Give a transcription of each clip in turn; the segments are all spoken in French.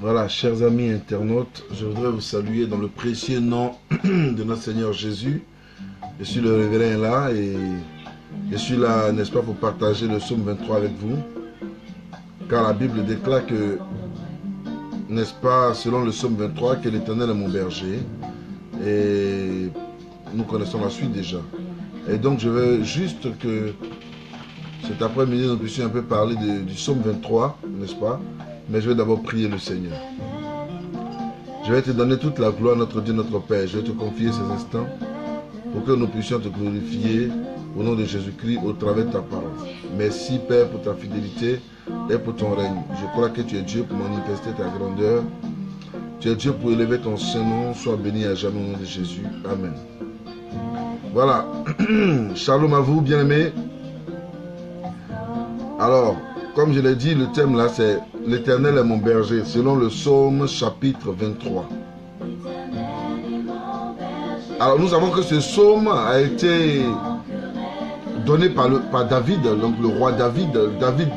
Voilà, chers amis internautes, je voudrais vous saluer dans le précieux nom de notre Seigneur Jésus. Je suis le révérend là et je suis là, n'est-ce pas, pour partager le psaume 23 avec vous. Car la Bible déclare que, n'est-ce pas, selon le psaume 23, que l'Éternel est mon berger. Et nous connaissons la suite déjà. Et donc je veux juste que cet après-midi nous puissions un peu parler du psaume 23, n'est-ce pas? Mais je vais d'abord prier le Seigneur. Je vais te donner toute la gloire, notre Dieu, notre Père. Je vais te confier ces instants pour que nous puissions te glorifier au nom de Jésus-Christ au travers de ta parole. Merci Père pour ta fidélité et pour ton règne. Je crois que tu es Dieu pour manifester ta grandeur. Tu es Dieu pour élever ton Saint-Nom. Sois béni à jamais au nom de Jésus. Amen. Voilà. Shalom à vous, bien-aimés. Alors, comme je l'ai dit, le thème là, c'est « L'Éternel est mon berger » selon le psaume chapitre 23. Alors, nous savons que ce psaume a été donné par David, donc le roi David. David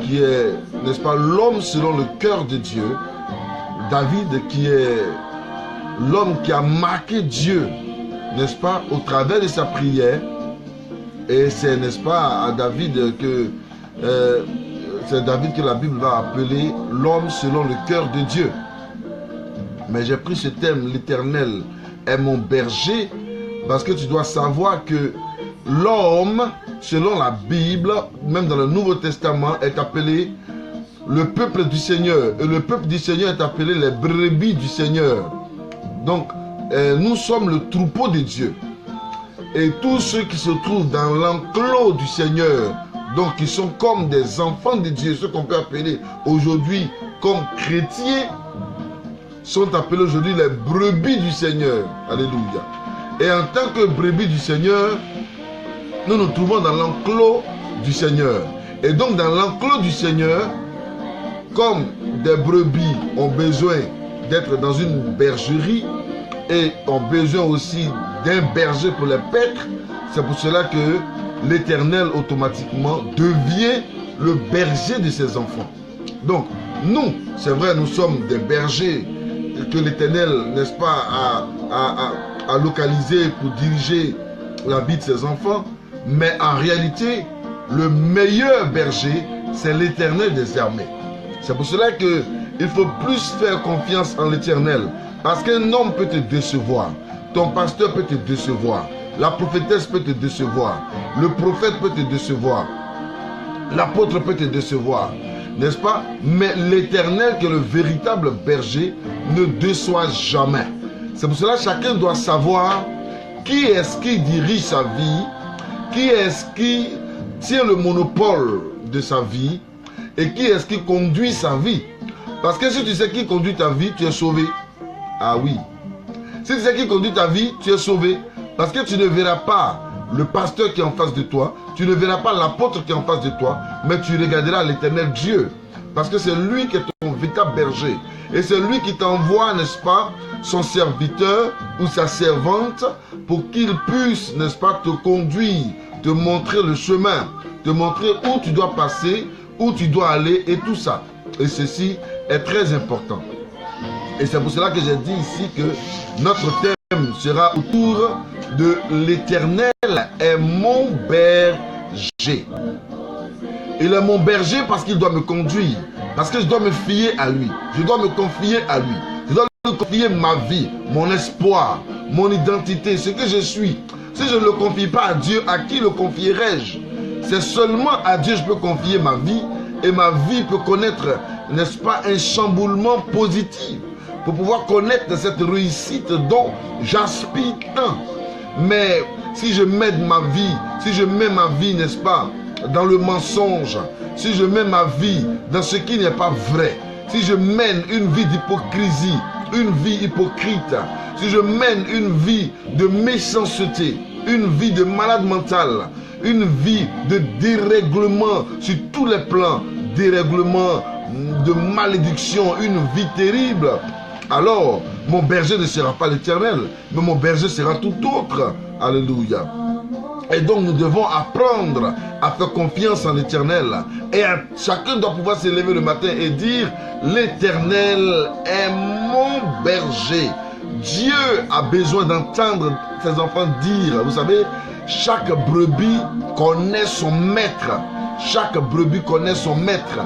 qui est, n'est-ce pas, l'homme selon le cœur de Dieu. David qui est l'homme qui a marqué Dieu, n'est-ce pas, au travers de sa prière. Et c'est, n'est-ce pas, à David que... c'est David que la Bible va appeler l'homme selon le cœur de Dieu. Mais j'ai pris ce thème, l'Éternel est mon berger, parce que tu dois savoir que l'homme, selon la Bible, même dans le Nouveau Testament, est appelé le peuple du Seigneur. Et le peuple du Seigneur est appelé les brebis du Seigneur. Donc, nous sommes le troupeau de Dieu. Et tous ceux qui se trouvent dans l'enclos du Seigneur, donc ils sont comme des enfants de Dieu, ceux qu'on peut appeler aujourd'hui comme chrétiens, sont appelés aujourd'hui les brebis du Seigneur. Alléluia. Et en tant que brebis du Seigneur, nous nous trouvons dans l'enclos du Seigneur. Et donc dans l'enclos du Seigneur, comme des brebis ont besoin d'être dans une bergerie et ont besoin aussi d'un berger pour les paître, c'est pour cela que l'Éternel automatiquement devient le berger de ses enfants. Donc, nous, c'est vrai, nous sommes des bergers que l'Éternel, n'est-ce pas, a localisé pour diriger la vie de ses enfants. Mais en réalité, le meilleur berger, c'est l'Éternel des armées. C'est pour cela qu'il faut plus faire confiance en l'Éternel. Parce qu'un homme peut te décevoir. Ton pasteur peut te décevoir. La prophétesse peut te décevoir. Le prophète peut te décevoir. L'apôtre peut te décevoir. N'est-ce pas? Mais l'Éternel, qui est le véritable berger, ne déçoit jamais. C'est pour cela que chacun doit savoir qui est-ce qui dirige sa vie, qui est-ce qui tient le monopole de sa vie et qui est-ce qui conduit sa vie. Parce que si tu sais qui conduit ta vie, tu es sauvé. Ah oui. Si tu sais qui conduit ta vie, tu es sauvé. Parce que tu ne verras pas le pasteur qui est en face de toi, tu ne verras pas l'apôtre qui est en face de toi, mais tu regarderas l'Éternel Dieu. Parce que c'est lui qui est ton véritable berger. Et c'est lui qui t'envoie, n'est-ce pas, son serviteur ou sa servante pour qu'il puisse, n'est-ce pas, te conduire, te montrer le chemin, te montrer où tu dois passer, où tu dois aller et tout ça. Et ceci est très important. Et c'est pour cela que j'ai dit ici que notre thème sera autour de l'Éternel est mon berger. Il est mon berger parce qu'il doit me conduire, parce que je dois me fier à lui, je dois me confier à lui, je dois lui confier ma vie, mon espoir, mon identité, ce que je suis. Si je ne le confie pas à Dieu, à qui le confierai-je? C'est seulement à Dieu que je peux confier ma vie et ma vie peut connaître, n'est-ce pas, un chamboulement positif pour pouvoir connaître cette réussite dont j'aspire tant. Mais si je mets ma vie, n'est-ce pas, dans le mensonge, si je mets ma vie dans ce qui n'est pas vrai, si je mène une vie d'hypocrisie, une vie hypocrite, si je mène une vie de méchanceté, une vie de malade mental, une vie de dérèglement sur tous les plans, dérèglement, de malédiction, une vie terrible, alors mon berger ne sera pas l'Éternel, mais mon berger sera tout autre. Alléluia. Et donc nous devons apprendre à faire confiance en l'Éternel. Et chacun doit pouvoir s'élever le matin et dire, l'Éternel est mon berger. Dieu a besoin d'entendre ses enfants dire, vous savez, chaque brebis connaît son maître. Chaque brebis connaît son maître.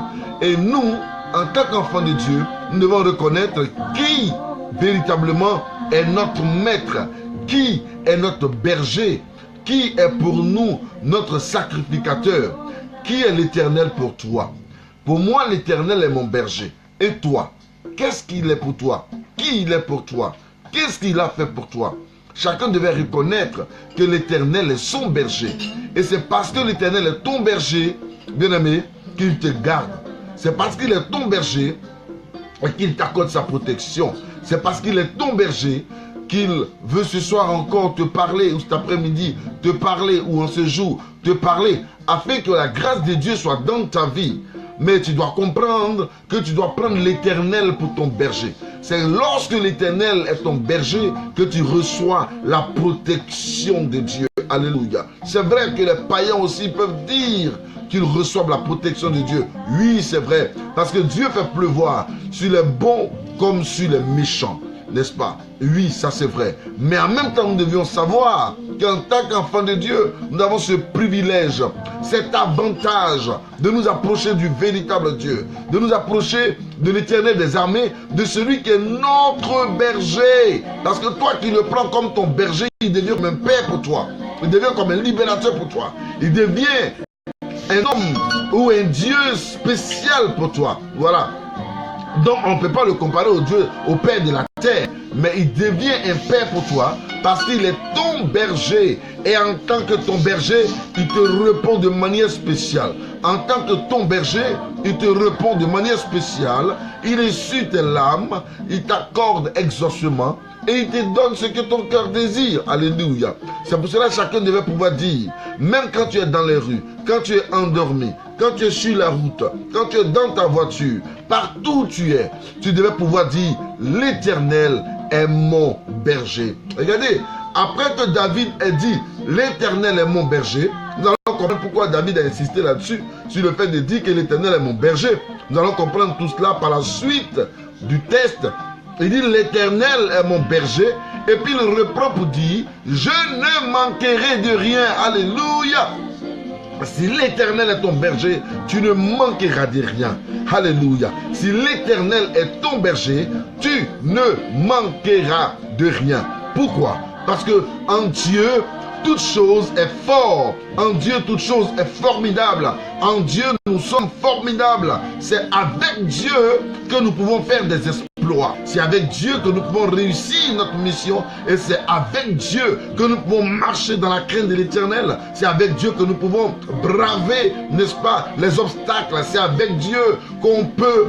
Et nous, en tant qu'enfants de Dieu, nous devons reconnaître qui véritablement est notre maître, qui est notre berger, qui est pour nous notre sacrificateur, qui est l'Éternel pour toi. Pour moi, l'Éternel est mon berger. Et toi, qu'est-ce qu'il est pour toi? Qui il est pour toi? Qu'est-ce qu'il a fait pour toi? Chacun devait reconnaître que l'Éternel est son berger. Et c'est parce que l'Éternel est ton berger, bien-aimé, qu'il te garde. C'est parce qu'il est ton berger et qu'il t'accorde sa protection. C'est parce qu'il est ton berger qu'il veut ce soir encore te parler, ou cet après-midi te parler, ou en ce jour te parler, afin que la grâce de Dieu soit dans ta vie. Mais tu dois comprendre que tu dois prendre l'Éternel pour ton berger. C'est lorsque l'Éternel est ton berger que tu reçois la protection de Dieu. Alléluia. C'est vrai que les païens aussi peuvent dire qu'ils reçoivent la protection de Dieu. Oui, c'est vrai. Parce que Dieu fait pleuvoir sur les bons comme sur les méchants. N'est-ce pas? Oui, ça c'est vrai. Mais en même temps, nous devions savoir qu'en tant qu'enfants de Dieu, nous avons ce privilège, cet avantage de nous approcher du véritable Dieu, de nous approcher de l'Éternel des armées, de celui qui est notre berger. Parce que toi qui le prends comme ton berger, il devient comme un père pour toi. Il devient comme un libérateur pour toi. Il devient un homme ou un Dieu spécial pour toi. Voilà. Donc on ne peut pas le comparer au Dieu, au Père de la terre. Mais il devient un Père pour toi parce qu'il est ton berger. Et en tant que ton berger, il te répond de manière spéciale. En tant que ton berger, il te répond de manière spéciale. Il essuie tes larmes, il t'accorde exaucement et il te donne ce que ton cœur désire. Alléluia. C'est pour cela que chacun devait pouvoir dire, même quand tu es dans les rues, quand tu es endormi, quand tu es sur la route, quand tu es dans ta voiture, partout où tu es, tu devais pouvoir dire, l'Éternel est mon berger. Regardez, après que David ait dit, l'Éternel est mon berger, nous allons comprendre pourquoi David a insisté là-dessus, sur le fait de dire que l'Éternel est mon berger. Nous allons comprendre tout cela par la suite du texte. Il dit, l'Éternel est mon berger, et puis il reprend pour dire, je ne manquerai de rien. Alléluia. Si l'Éternel est ton berger, tu ne manqueras de rien. Alléluia. Si l'Éternel est ton berger, tu ne manqueras de rien. Pourquoi? Parce que en Dieu, toute chose est fort. En Dieu, toute chose est formidable. En Dieu, nous sommes formidables. C'est avec Dieu que nous pouvons faire des exploits. C'est avec Dieu que nous pouvons réussir notre mission. Et c'est avec Dieu que nous pouvons marcher dans la crainte de l'Éternel. C'est avec Dieu que nous pouvons braver, n'est-ce pas, les obstacles. C'est avec Dieu qu'on peut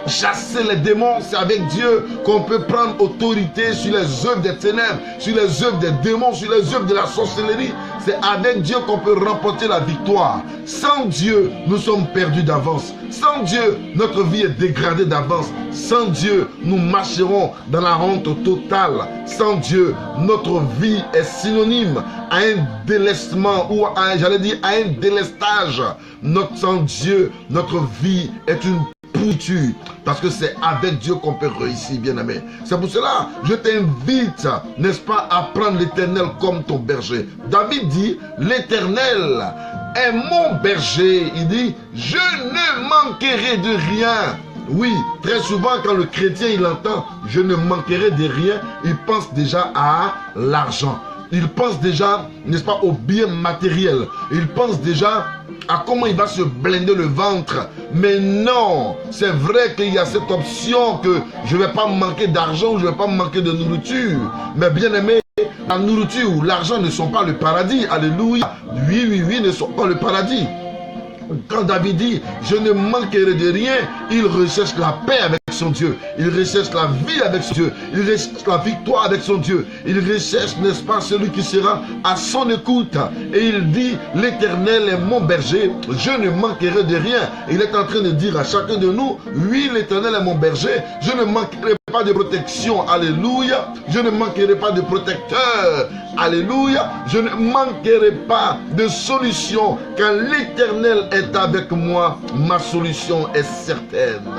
chasser les démons. C'est avec Dieu qu'on peut prendre autorité sur les œuvres des ténèbres, sur les œuvres des démons, sur les œuvres de la sorcellerie. C'est avec Dieu qu'on peut remporter la victoire. Sans Dieu, nous sommes perdus d'avance. Sans Dieu, notre vie est dégradée d'avance. Sans Dieu, nous marcherons dans la honte totale. Sans Dieu, notre vie est synonyme à un délestement ou à, j'allais dire, à un délestage. Sans Dieu, notre vie est une pourriture, parce que c'est avec Dieu qu'on peut réussir, bien-aimé. C'est pour cela je t'invite, n'est-ce pas, à prendre l'Éternel comme ton berger. David dit, l'Éternel est mon berger. Il dit, je ne manquerai de rien. Oui, très souvent quand le chrétien il entend, je ne manquerai de rien, il pense déjà à l'argent. Il pense déjà, n'est-ce pas, aux biens matériels. Il pense déjà à comment il va se blinder le ventre. Mais non, c'est vrai qu'il y a cette option que je ne vais pas manquer d'argent, je ne vais pas manquer de nourriture. Mais bien aimé, la nourriture ou l'argent ne sont pas le paradis. Alléluia. Oui, ne sont pas le paradis. Quand David dit, je ne manquerai de rien, il recherche la paix avec son Dieu. Il recherche la vie avec son Dieu. Il recherche la victoire avec son Dieu. Il recherche, n'est-ce pas, celui qui sera à son écoute. Et il dit, l'Éternel est mon berger, je ne manquerai de rien. Il est en train de dire à chacun de nous, oui, l'Éternel est mon berger, je ne manquerai pas de protection. Alléluia. Je ne manquerai pas de protecteur. Alléluia. Je ne manquerai pas de solution. Quand l'Éternel est avec moi, ma solution est certaine.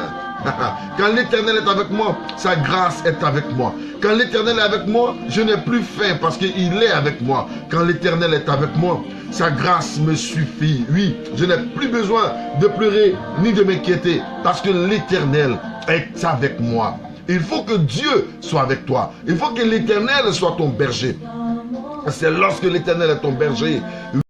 Quand l'Éternel est avec moi, sa grâce est avec moi. Quand l'Éternel est avec moi, je n'ai plus faim parce qu'il est avec moi. Quand l'Éternel est avec moi, sa grâce me suffit. Oui, je n'ai plus besoin de pleurer ni de m'inquiéter parce que l'Éternel est avec moi. Il faut que Dieu soit avec toi. Il faut que l'Éternel soit ton berger. C'est lorsque l'Éternel est ton berger,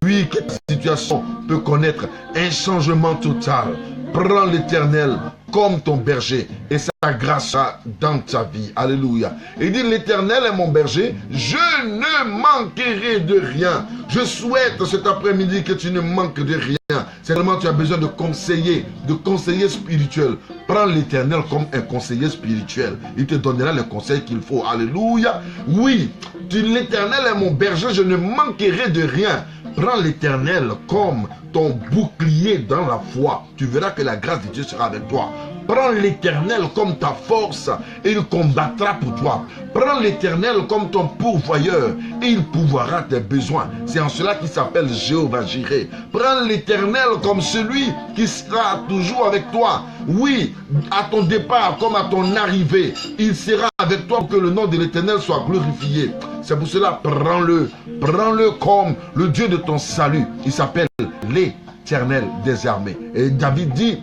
oui, que ta situation peut connaître un changement total. Prends l'Éternel comme ton berger et sa grâce dans ta vie. Alléluia. Il dit, l'Éternel est mon berger, je ne manquerai de rien. Je souhaite cet après-midi que tu ne manques de rien. Seulement tu as besoin de conseiller spirituel. Prends l'Éternel comme un conseiller spirituel. Il te donnera les conseils qu'il faut. Alléluia. Oui, l'Éternel est mon berger, je ne manquerai de rien. Prends l'Éternel comme ton bouclier dans la foi. Tu verras que la grâce de Dieu sera avec toi. Prends l'Éternel comme ta force et il combattra pour toi. Prends l'Éternel comme ton pourvoyeur et il pourvoira tes besoins. C'est en cela qu'il s'appelle Jéhovah Jireh. Prends l'Éternel comme celui qui sera toujours avec toi. Oui, à ton départ comme à ton arrivée, il sera avec toi pour que le nom de l'Éternel soit glorifié. C'est pour cela, prends-le. Prends-le comme le Dieu de ton salut. Il s'appelle l'Éternel des armées. Et David dit,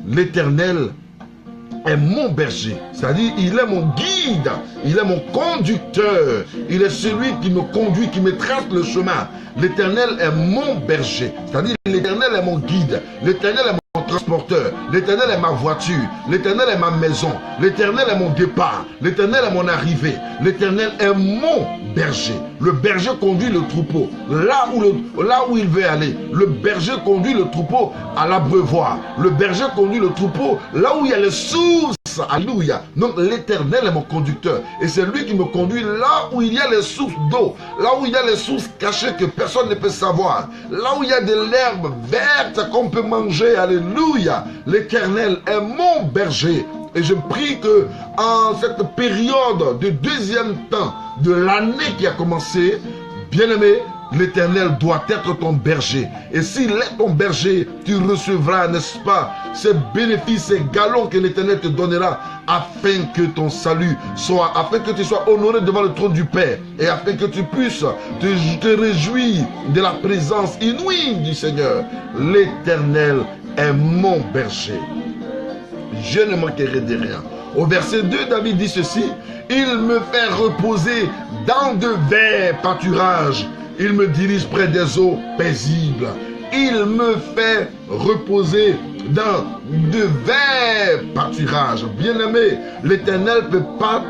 l'Éternel est mon berger. C'est-à-dire, il est mon guide. Il est mon conducteur. Il est celui qui me conduit, qui me trace le chemin. L'Éternel est mon berger. C'est-à-dire, l'Éternel est mon guide. L'Éternel est mon transporteur. L'Éternel est ma voiture. L'Éternel est ma maison. L'Éternel est mon départ. L'Éternel est mon arrivée. L'Éternel est mon berger. Le berger conduit le troupeau là où il veut aller. Le berger conduit le troupeau à l'abreuvoir. Le berger conduit le troupeau là où il y a les sources. Alléluia. Donc l'Éternel est mon conducteur. Et c'est lui qui me conduit là où il y a les sources d'eau. Là où il y a les sources cachées que personne ne peut savoir. Là où il y a de l'herbe verte qu'on peut manger. Alléluia. L'Éternel est mon berger. Et je prie que en cette période de deuxième temps de l'année qui a commencé, bien-aimé, l'Éternel doit être ton berger. Et s'il est ton berger, tu recevras, n'est-ce pas, ces bénéfices, ces galons que l'Éternel te donnera, afin que ton salut soit, afin que tu sois honoré devant le trône du Père, et afin que tu puisses te réjouir de la présence inouïe du Seigneur. L'Éternel est mon berger. Je ne manquerai de rien. Au verset 2, David dit ceci, il me fait reposer dans de verts pâturages. Il me dirige près des eaux paisibles. Il me fait reposer dans de verts pâturages. Bien-aimé, l'Éternel ne peut pas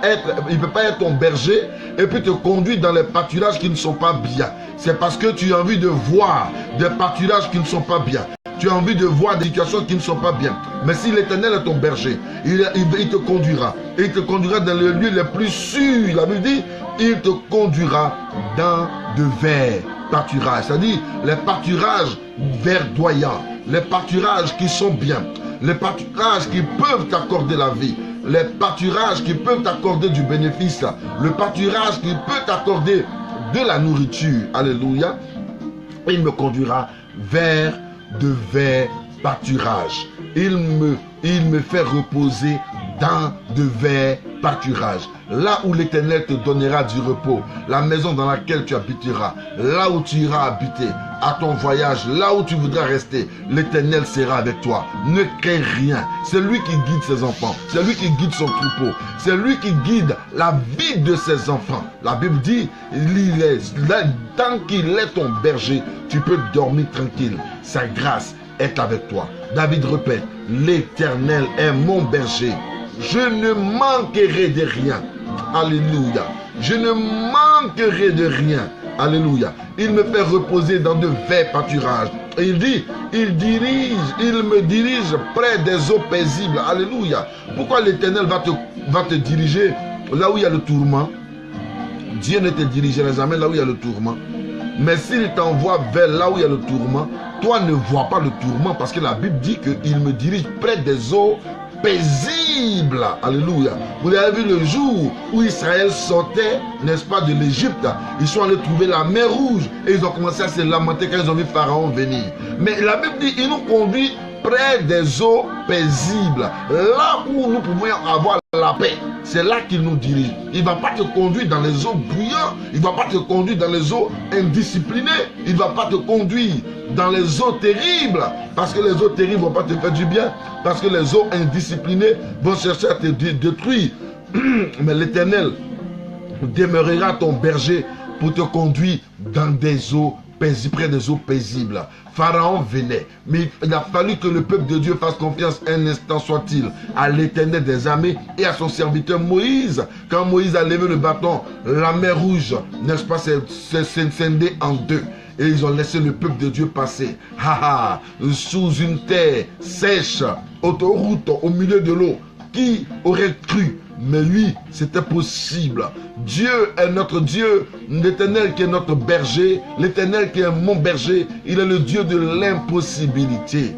être ton berger et puis te conduire dans les pâturages qui ne sont pas bien. C'est parce que tu as envie de voir des pâturages qui ne sont pas bien. Tu as envie de voir des situations qui ne sont pas bien. Mais si l'Éternel est ton berger, il te conduira. Et il te conduira dans les lieux les plus sûrs. La Bible dit, il te conduira dans de verts pâturages. C'est-à-dire les pâturages verdoyants. Les pâturages qui sont bien. Les pâturages qui peuvent t'accorder la vie. Les pâturages qui peuvent t'accorder du bénéfice. Le pâturage qui peut t'accorder de la nourriture. Alléluia. Et il me conduira vers de verts pâturages. Il me fait reposer dans de verts pâturages. Là où l'Éternel te donnera du repos, la maison dans laquelle tu habiteras, là où tu iras habiter, à ton voyage, là où tu voudras rester, l'Éternel sera avec toi. Ne crains rien. C'est lui qui guide ses enfants. C'est lui qui guide son troupeau. C'est lui qui guide la vie de ses enfants. La Bible dit, tant qu'il est ton berger, tu peux dormir tranquille. Sa grâce est avec toi. David répète, l'Éternel est mon berger. Je ne manquerai de rien. Alléluia. Je ne manquerai de rien. Alléluia. Il me fait reposer dans de verts pâturages. Il dit, il me dirige près des eaux paisibles. Alléluia. Pourquoi l'Éternel va te diriger là où il y a le tourment? Dieu ne te dirigera jamais là où il y a le tourment. Mais s'il t'envoie vers là où il y a le tourment, toi ne vois pas le tourment parce que la Bible dit qu'il me dirige près des eaux paisibles. Alléluia. Vous avez vu le jour où Israël sortait, n'est-ce pas, de l'Égypte. Ils sont allés trouver la mer Rouge et ils ont commencé à se lamenter quand ils ont vu Pharaon venir. Mais la Bible dit, il nous conduit près des eaux paisibles. Là où nous pouvons avoir la paix, c'est là qu'il nous dirige. Il ne va pas te conduire dans les eaux bouillantes. Il ne va pas te conduire dans les eaux indisciplinées. Il ne va pas te conduire dans les eaux terribles. Parce que les eaux terribles ne vont pas te faire du bien. Parce que les eaux indisciplinées vont chercher à te détruire. Mais l'Éternel demeurera ton berger pour te conduire dans des eaux paisibles, près des eaux paisibles. Pharaon venait, mais il a fallu que le peuple de Dieu fasse confiance un instant soit-il à l'Éternel des armées et à son serviteur Moïse. Quand Moïse a levé le bâton, la mer Rouge, n'est-ce pas, s'est scindée en deux. Et ils ont laissé le peuple de Dieu passer. Sous une terre sèche, autoroute au milieu de l'eau. Qui aurait cru? Mais lui, c'était possible. Dieu est notre Dieu, l'Éternel qui est notre berger, l'Éternel qui est mon berger, il est le Dieu de l'impossibilité.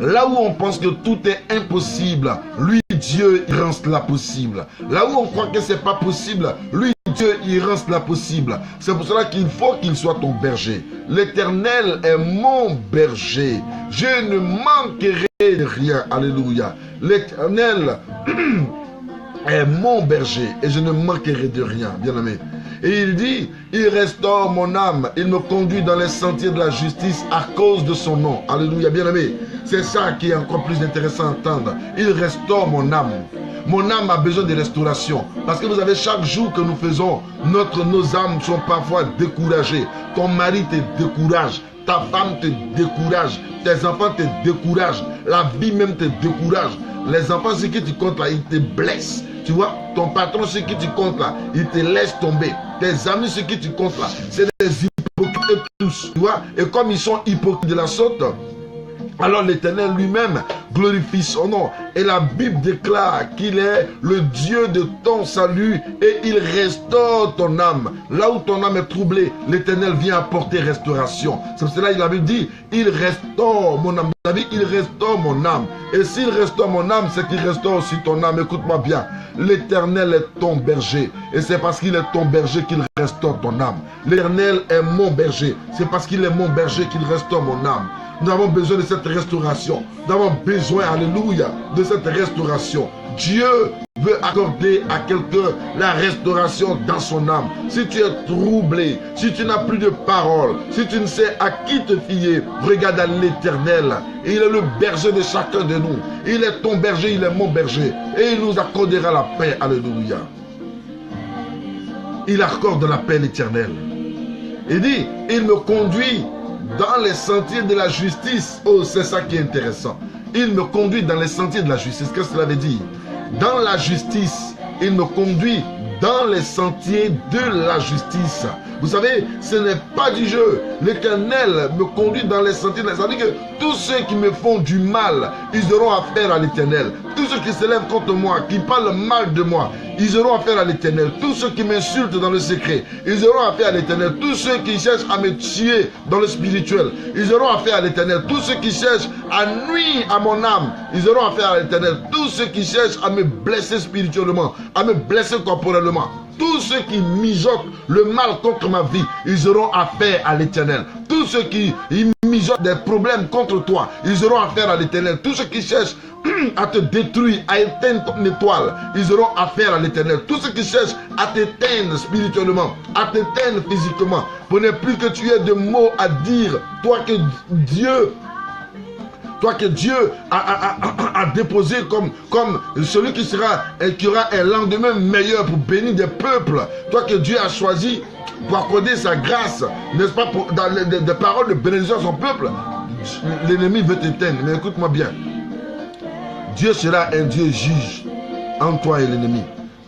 Là où on pense que tout est impossible, lui, Dieu, il rend cela possible. Là où on croit que ce n'est pas possible, lui, Dieu, il rend cela possible. C'est pour cela qu'il faut qu'il soit ton berger. L'Éternel est mon berger. Je ne manquerai de rien. Alléluia. L'Éternel est mon berger et je ne manquerai de rien, bien-aimé. Et il dit, il restaure mon âme, il me conduit dans les sentiers de la justice à cause de son nom. Alléluia, bien-aimé. C'est ça qui est encore plus intéressant à entendre. Il restaure mon âme. Mon âme a besoin de restauration. Parce que vous savez, chaque jour que nous faisons, nos âmes sont parfois découragées. Ton mari te décourage. Ta femme te décourage. Tes enfants te découragent. La vie même te décourage. Les enfants, ce qui tu comptes là, ils te blessent. Tu vois, ton patron, ce qui tu comptes là, il te laisse tomber. Tes amis, ce qui tu comptes là, c'est des hypocrites tous. Tu vois, et comme ils sont hypocrites de la sorte, alors l'Éternel lui-même glorifie son nom. Et la Bible déclare qu'il est le Dieu de ton salut et il restaure ton âme. Là où ton âme est troublée, l'Éternel vient apporter restauration. C'est pour cela que la Bible dit, il restaure mon âme. Il restaure mon âme. Et s'il restaure mon âme, c'est qu'il restaure aussi ton âme. Écoute-moi bien. L'Éternel est ton berger. Et c'est parce qu'il est ton berger qu'il restaure ton âme. L'Éternel est mon berger. C'est parce qu'il est mon berger qu'il restaure mon âme. Nous avons besoin de cette restauration. Nous avons besoin, alléluia, de cette restauration. Dieu veut accorder à quelqu'un la restauration dans son âme. Si tu es troublé, si tu n'as plus de parole, si tu ne sais à qui te fier, regarde à l'Éternel. Il est le berger de chacun de nous. Il est ton berger, il est mon berger. Et il nous accordera la paix, alléluia. Il accorde la paix, l'Éternel. Il dit, il me conduit dans les sentiers de la justice. Oh, c'est ça qui est intéressant. Il me conduit dans les sentiers de la justice. Qu'est-ce que cela veut dire? Dans la justice, il me conduit dans les sentiers de la justice. Vous savez, ce n'est pas du jeu. L'Éternel me conduit dans les sentiers de la justice. Ça veut dire que tous ceux qui me font du mal, ils auront affaire à l'Éternel. Tous ceux qui se lèvent contre moi, qui parlent mal de moi, ils auront affaire à l'Éternel. Tous ceux qui m'insultent dans le secret, ils auront affaire à l'Éternel. Tous ceux qui cherchent à me tuer dans le spirituel, ils auront affaire à l'Éternel. Tous ceux qui cherchent à nuire à mon âme, ils auront affaire à l'Éternel. Tous ceux qui cherchent à me blesser spirituellement, à me blesser corporellement, tous ceux qui mijotent le mal contre ma vie, ils auront affaire à l'Éternel. Tous ceux qui mijotent des problèmes contre toi, ils auront affaire à l'Éternel. Tous ceux qui cherchent à te détruire, à éteindre ton étoile, ils auront affaire à l'Éternel. Tous ceux qui cherchent à t'éteindre spirituellement, à t'éteindre physiquement, pour ne plus que tu aies de mots à dire, toi que Dieu a déposé comme celui qui aura un lendemain meilleur pour bénir des peuples. Toi que Dieu a choisi pour accorder sa grâce, n'est-ce pas, dans des paroles de bénédiction à son peuple. L'ennemi veut t'éteindre, mais écoute-moi bien. Dieu sera un Dieu juge entre toi et l'ennemi.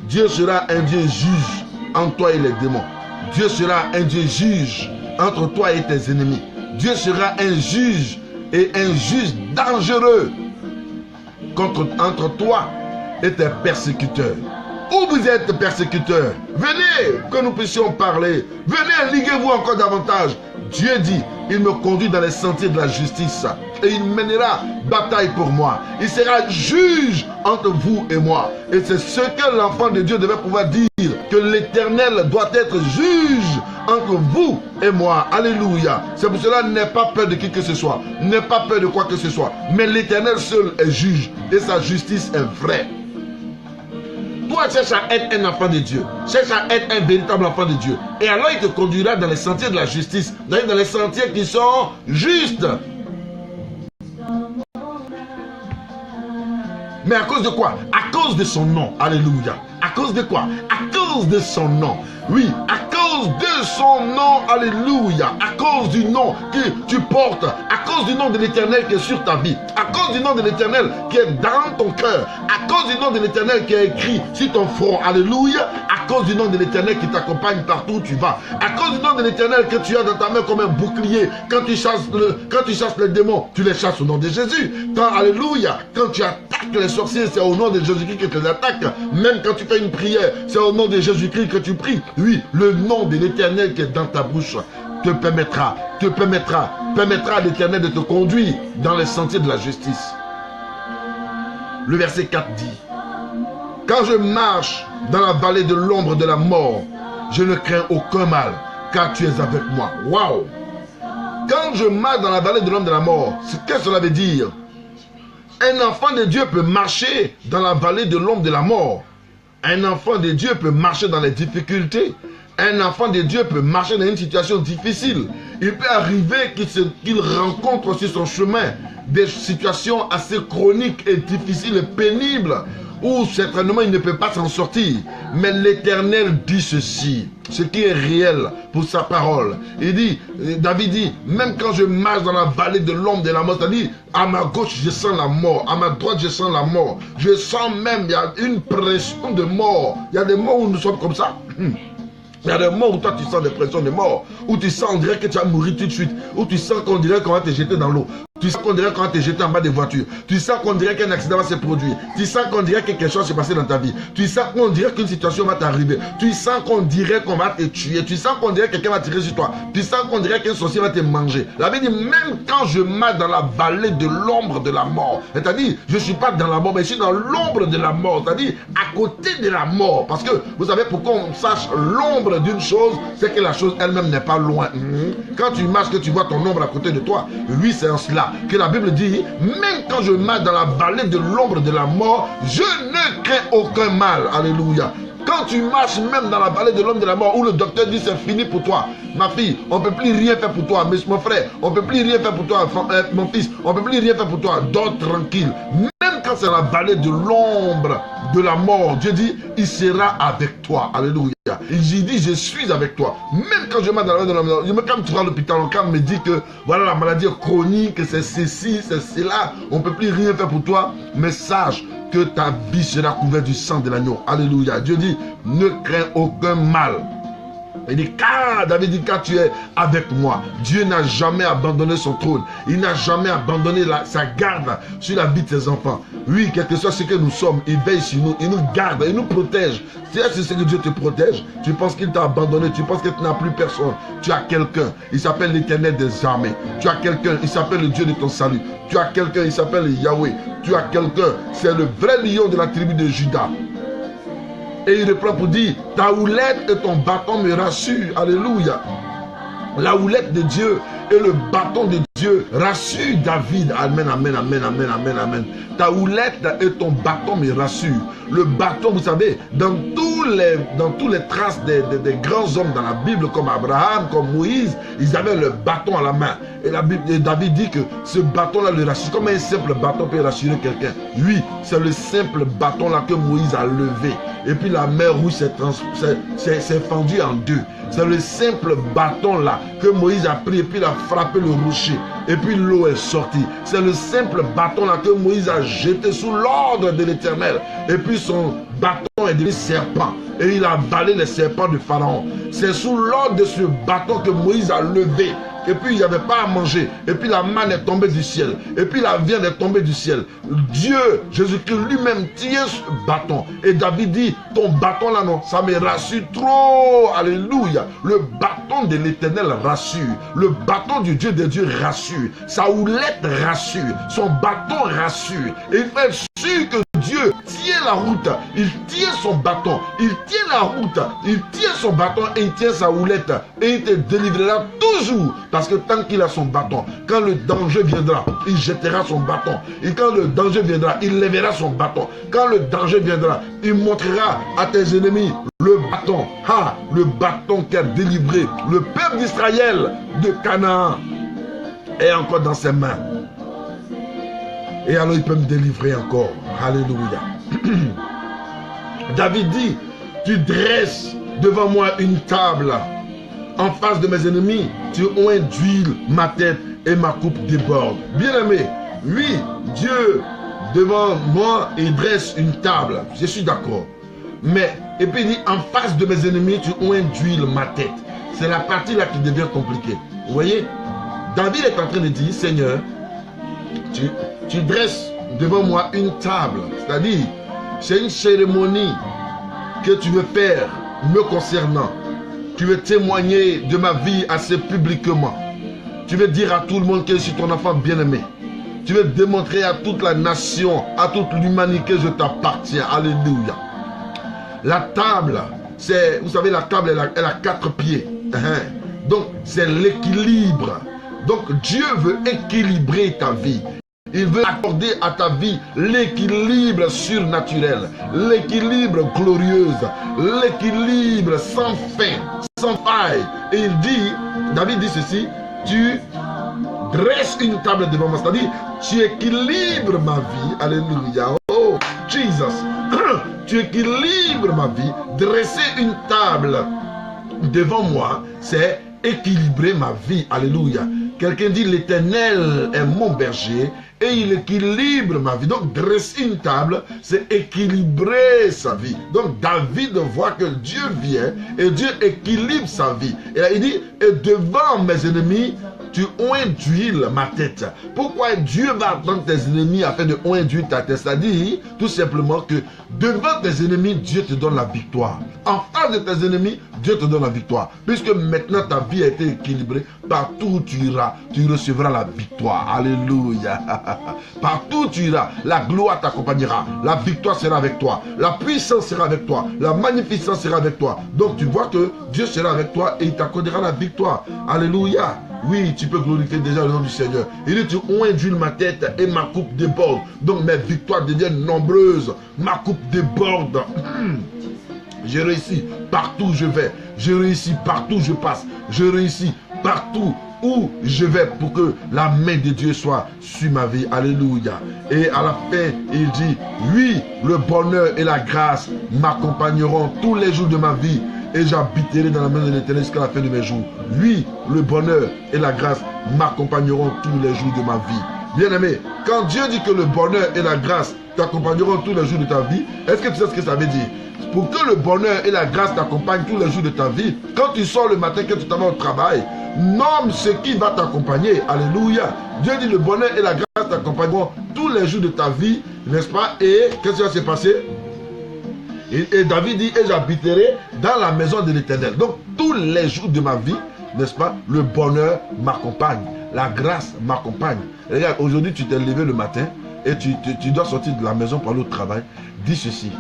Dieu sera un Dieu juge entre toi et les démons. Dieu sera un Dieu juge entre toi et tes ennemis. Dieu sera un juge et un juge dangereux entre toi et tes persécuteurs. Où vous êtes persécuteurs, venez que nous puissions parler. Venez, liguez-vous encore davantage. Dieu dit, il me conduit dans les sentiers de la justice et il mènera bataille pour moi. Il sera juge entre vous et moi. Et c'est ce que l'enfant de Dieu devait pouvoir dire, que l'Éternel doit être juge entre vous et moi. Alléluia. C'est pour cela, n'aie pas peur de qui que ce soit. N'aie pas peur de quoi que ce soit. Mais l'Éternel seul est juge et sa justice est vraie. Toi, cherche à être un enfant de Dieu. Cherche à être un véritable enfant de Dieu. Et alors, il te conduira dans les sentiers de la justice. Dans les sentiers qui sont justes. Mais à cause de quoi? À cause de son nom. Alléluia. À cause de quoi? À cause de son nom. Oui, à cause de son nom. Alléluia. À cause du nom que tu portes. À cause du nom de l'Éternel qui est sur ta vie. À cause du nom de l'Éternel qui est dans ton cœur. À cause du nom de l'Éternel qui est écrit sur ton front. Alléluia. À cause du nom de l'Éternel qui t'accompagne partout où tu vas. À cause du nom de l'Éternel que tu as dans ta main comme un bouclier. Quand tu chasses les démons, tu les chasses au nom de Jésus. Alléluia. Quand tu attaques les sorciers, c'est au nom de Jésus-Christ que tu les attaques. Même quand tu fais une prière, c'est au nom de Jésus-Christ que tu pries. Oui, le nom de l'Éternel qui est dans ta bouche permettra à l'Éternel de te conduire dans les sentiers de la justice. Le verset 4 dit, quand je marche dans la vallée de l'ombre de la mort, je ne crains aucun mal, car tu es avec moi. Waouh! Quand je marche dans la vallée de l'ombre de la mort, qu'est-ce que cela veut dire? Un enfant de Dieu peut marcher dans la vallée de l'ombre de la mort. Un enfant de Dieu peut marcher dans les difficultés. Un enfant de Dieu peut marcher dans une situation difficile. Il peut arriver qu'il rencontre sur son chemin des situations assez chroniques et difficiles et pénibles où certainement il ne peut pas s'en sortir. Mais l'Éternel dit ceci, ce qui est réel pour sa parole. Il dit, David dit, même quand je marche dans la vallée de l'ombre de la mort, c'est-à-dire à ma gauche je sens la mort, à ma droite je sens la mort. Je sens même, il y a une pression de mort. Il y a des morts où nous sommes comme ça. Il y a des morts où toi tu sens des pressions de mort, où tu sens on dirait que tu vas mourir tout de suite, où tu sens qu'on dirait qu'on va te jeter dans l'eau. Tu sens qu'on dirait qu'on va te jeter en bas des voitures. Tu sens qu'on dirait qu'un accident va se produire. Tu sens qu'on dirait que quelque chose s'est passé dans ta vie. Tu sens qu'on dirait qu'une situation va t'arriver. Tu sens qu'on dirait qu'on va te tuer. Tu sens qu'on dirait que quelqu'un va tirer sur toi. Tu sens qu'on dirait qu'un sorcier va te manger. La Bible dit, même quand je marche dans la vallée de l'ombre de la mort, c'est-à-dire, je ne suis pas dans la mort, mais je suis dans l'ombre de la mort, c'est-à-dire à côté de la mort. Parce que vous savez pourquoi on sache l'ombre d'une chose, c'est que la chose elle-même n'est pas loin. Quand tu marches, que tu vois ton ombre à côté de toi, oui, c'est en cela que la Bible dit, même quand je marche dans la vallée de l'ombre de la mort, je ne crains aucun mal. Alléluia. Quand tu marches même dans la vallée de l'ombre de la mort, où le docteur dit c'est fini pour toi, ma fille, on ne peut plus rien faire pour toi, mais mon frère, on ne peut plus rien faire pour toi, mon fils, on ne peut plus rien faire pour toi, dors tranquille. Même quand c'est la vallée de l'ombre de la mort, Dieu dit, il sera avec toi. Alléluia. Il dit, je suis avec toi. Même quand je marche dans la vallée de l'ombre, quand tu vas à l'hôpital, on me dit que voilà la maladie chronique, c'est ceci, c'est cela, on ne peut plus rien faire pour toi, mais sache que ta vie sera couverte du sang de l'agneau. Alléluia. Dieu dit, ne crains aucun mal. Il dit, car David dit, car tu es avec moi. Dieu n'a jamais abandonné son trône. Il n'a jamais abandonné sa garde sur la vie de ses enfants. Oui, quel que soit ce que nous sommes, il veille sur nous, il nous garde, il nous protège. C'est ce que Dieu te protège. Tu penses qu'il t'a abandonné, tu penses que tu n'as plus personne. Tu as quelqu'un, il s'appelle l'Éternel des armées. Tu as quelqu'un, il s'appelle le Dieu de ton salut. Tu as quelqu'un, il s'appelle Yahweh. Tu as quelqu'un, c'est le vrai lion de la tribu de Juda. Et il reprend pour dire, ta houlette et ton bâton me rassurent. Alléluia. La houlette de Dieu et le bâton de Dieu rassurent David. Amen, amen, amen, amen, amen, amen. Ta houlette et ton bâton me rassurent. Le bâton, vous savez, dans tous les traces des grands hommes dans la Bible, comme Abraham, comme Moïse, ils avaient le bâton à la main. Et David dit que ce bâton-là le rassure. Comme un simple bâton peut rassurer quelqu'un. Oui, c'est le simple bâton-là que Moïse a levé. Et puis la mer rouge s'est fendue en deux. C'est le simple bâton-là que Moïse a pris et puis il a frappé le rocher. Et puis l'eau est sortie. C'est le simple bâton-là que Moïse a jeté sous l'ordre de l'Éternel. Et puis son bâton est devenu serpent. Et il a avalé les serpents de Pharaon. C'est sous l'ordre de ce bâton que Moïse a levé et puis il n'y avait pas à manger, et puis la manne est tombée du ciel, et puis la viande est tombée du ciel. Dieu, Jésus-Christ lui-même tient ce bâton. Et David dit, ton bâton là non, ça me rassure trop. Alléluia. Le bâton de l'Éternel rassure. Le bâton du Dieu des dieux rassure. Sa houlette rassure. Son bâton rassure. Et il fait sûr que Dieu tient la route, il tient son bâton, il tient la route, il tient son bâton et il tient sa houlette et il te délivrera toujours parce que tant qu'il a son bâton, quand le danger viendra, il jettera son bâton et quand le danger viendra, il lèvera son bâton. Quand le danger viendra, il montrera à tes ennemis le bâton, le bâton qui a délivré le peuple d'Israël de Canaan est encore dans ses mains. Et alors il peut me délivrer encore. Alléluia. David dit, tu dresses devant moi une table en face de mes ennemis, tu oins d'huile ma tête et ma coupe déborde. Bien-aimé, oui, Dieu devant moi, il dresse une table. Je suis d'accord. Mais, et puis il dit, en face de mes ennemis, tu oins d'huile ma tête. C'est la partie là qui devient compliquée. Vous voyez, David est en train de dire, Seigneur, tu dresses devant moi une table, c'est-à-dire c'est une cérémonie que tu veux faire me concernant. Tu veux témoigner de ma vie assez publiquement. Tu veux dire à tout le monde que je suis ton enfant bien-aimé. Tu veux démontrer à toute la nation, à toute l'humanité que je t'appartiens. Alléluia. La table, c'est, vous savez, la table, elle a 4 pieds. Donc, c'est l'équilibre. Donc, Dieu veut équilibrer ta vie. Il veut accorder à ta vie l'équilibre surnaturel, l'équilibre glorieuse, l'équilibre sans fin, sans faille. Et il dit, David dit ceci, tu dresses une table devant moi, c'est-à-dire tu équilibres ma vie, alléluia, oh Jesus, tu équilibres ma vie, dresser une table devant moi, c'est équilibrer ma vie, alléluia. Quelqu'un dit, l'Éternel est mon berger et il équilibre ma vie. Donc, dresser une table, c'est équilibrer sa vie. Donc, David voit que Dieu vient et Dieu équilibre sa vie. Et là, il dit, et devant mes ennemis, tu oins d'huile ma tête. Pourquoi Dieu va attendre tes ennemis afin de oindre d'huile ta tête? C'est-à-dire, tout simplement que devant tes ennemis, Dieu te donne la victoire. En face de tes ennemis, Dieu te donne la victoire. Puisque maintenant ta vie a été équilibrée, partout où tu iras, tu recevras la victoire. Alléluia. Partout où tu iras, la gloire t'accompagnera. La victoire sera avec toi. La puissance sera avec toi. La magnificence sera avec toi. Donc tu vois que Dieu sera avec toi et il t'accordera la victoire. Alléluia. Oui, tu peux glorifier déjà le nom du Seigneur. Il dit, tu oins d'huile ma tête et ma coupe déborde. Donc mes victoires deviennent nombreuses. Ma coupe déborde. Je réussis partout où je vais. Je réussis partout où je passe. Je réussis partout où je vais pour que la main de Dieu soit sur ma vie. Alléluia. Et à la fin, il dit, oui, le bonheur et la grâce m'accompagneront tous les jours de ma vie. Et j'habiterai dans la maison de l'Éternel jusqu'à la fin de mes jours. Oui, le bonheur et la grâce m'accompagneront tous les jours de ma vie. Bien-aimé, quand Dieu dit que le bonheur et la grâce t'accompagneront tous les jours de ta vie, est-ce que tu sais ce que ça veut dire? Pour que le bonheur et la grâce t'accompagnent tous les jours de ta vie, quand tu sors le matin, que tu t'en vas au travail, nomme ce qui va t'accompagner. Alléluia. Dieu dit le bonheur et la grâce t'accompagneront tous les jours de ta vie, n'est-ce pas? Et qu'est-ce qui va se passer? Et David dit, et j'habiterai dans la maison de l'Éternel. Donc, tous les jours de ma vie, n'est-ce pas, le bonheur m'accompagne, la grâce m'accompagne. Regarde, aujourd'hui, tu t'es levé le matin et tu dois sortir de la maison pour aller au travail. Dis ceci,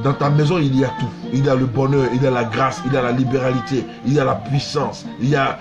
dans ta maison, il y a tout. Il y a le bonheur, il y a la grâce, il y a la libéralité, il y a la puissance, il y a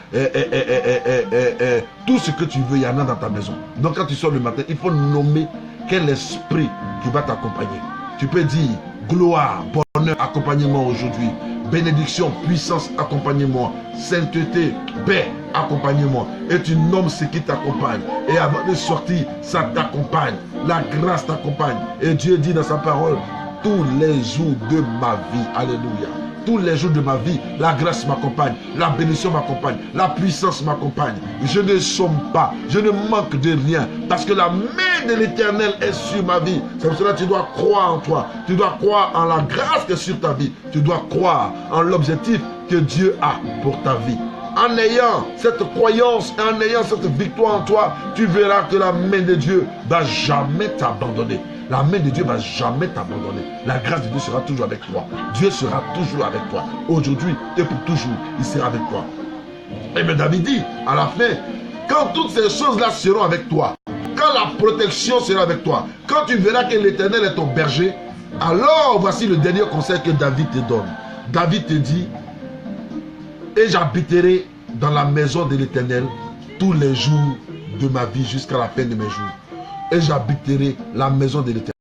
tout ce que tu veux, il y en a dans ta maison. Donc, quand tu sors le matin, il faut nommer quel esprit qui va t'accompagner. Tu peux dire, gloire, bonheur, accompagnement aujourd'hui. Bénédiction, puissance, accompagnement. Sainteté, paix, accompagnement. Et tu nommes ce qui t'accompagne. Et avant de sortir, ça t'accompagne. La grâce t'accompagne. Et Dieu dit dans sa parole, tous les jours de ma vie. Alléluia. Tous les jours de ma vie, la grâce m'accompagne, la bénédiction m'accompagne, la puissance m'accompagne. Je ne somme pas, je ne manque de rien, parce que la main de l'Éternel est sur ma vie. C'est pour cela que tu dois croire en toi, tu dois croire en la grâce qui est sur ta vie, tu dois croire en l'objectif que Dieu a pour ta vie. en ayant cette croyance, en ayant cette victoire en toi, tu verras que la main de Dieu ne va jamais t'abandonner. La main de Dieu ne va jamais t'abandonner. La grâce de Dieu sera toujours avec toi. Dieu sera toujours avec toi. Aujourd'hui et pour toujours, il sera avec toi. Et bien David dit, à la fin, quand toutes ces choses-là seront avec toi, quand la protection sera avec toi, quand tu verras que l'Éternel est ton berger, alors voici le dernier conseil que David te donne. David te dit, et j'habiterai dans la maison de l'Éternel tous les jours de ma vie jusqu'à la fin de mes jours. Et j'habiterai la maison de l'Éternel.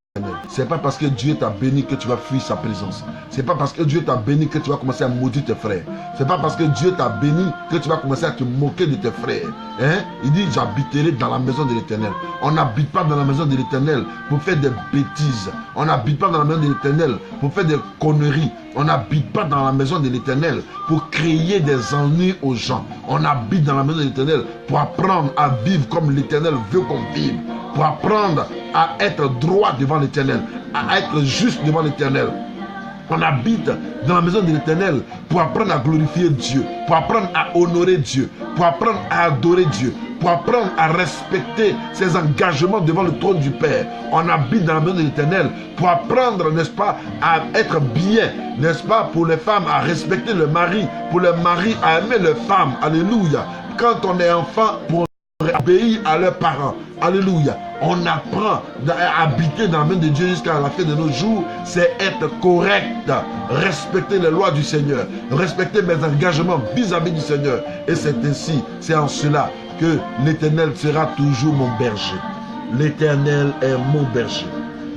C'est pas parce que Dieu t'a béni que tu vas fuir sa présence. C'est pas parce que Dieu t'a béni que tu vas commencer à maudire tes frères. C'est pas parce que Dieu t'a béni que tu vas commencer à te moquer de tes frères. Hein? Il dit j'habiterai dans la maison de l'Éternel. On n'habite pas dans la maison de l'Éternel pour faire des bêtises. On n'habite pas dans la maison de l'Éternel pour faire des conneries. On n'habite pas dans la maison de l'Éternel pour créer des ennuis aux gens. On habite dans la maison de l'Éternel pour apprendre à vivre comme l'Éternel veut qu'on vive. Pour apprendre à être droit devant l'Éternel, à être juste devant l'Éternel. On habite dans la maison de l'Éternel pour apprendre à glorifier Dieu, pour apprendre à honorer Dieu, pour apprendre à adorer Dieu, pour apprendre à respecter ses engagements devant le trône du Père. On habite dans la maison de l'Éternel pour apprendre, n'est-ce pas, à être bien, n'est-ce pas, pour les femmes à respecter le mari, pour les maris à aimer les femmes. Alléluia. Quand on est enfant, pour obéir à leurs parents. Alléluia. On apprend à habiter dans la main de Dieu jusqu'à la fin de nos jours. C'est être correct. Respecter les lois du Seigneur. Respecter mes engagements vis-à-vis du Seigneur. Et c'est ainsi, c'est en cela que l'Éternel sera toujours mon berger. L'Éternel est mon berger.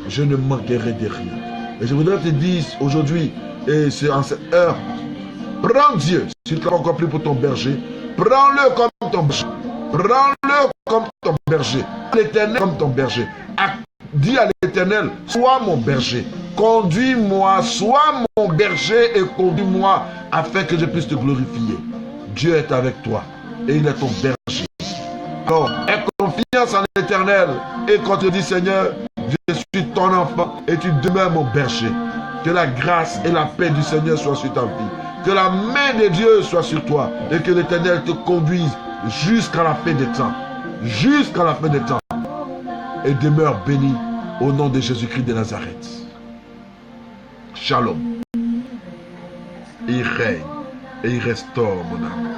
Je ne manquerai de rien. Et je voudrais te dire aujourd'hui, et c'est en cette heure, prends Dieu, s'il te encore plus pour ton berger. Prends-le comme ton berger. Prends-le comme ton berger. L'Éternel comme ton berger. Dis à l'Éternel, sois mon berger. Conduis-moi, sois mon berger et conduis-moi afin que je puisse te glorifier. Dieu est avec toi et il est ton berger. Alors, aie confiance en l'Éternel et quand tu dis Seigneur, je suis ton enfant et tu demeures mon berger. Que la grâce et la paix du Seigneur soient sur ta vie. Que la main de Dieu soit sur toi et que l'Éternel te conduise jusqu'à la fin des temps. Jusqu'à la fin des temps. Et demeure béni au nom de Jésus-Christ de Nazareth. Shalom. Il règne et il restaure mon âme.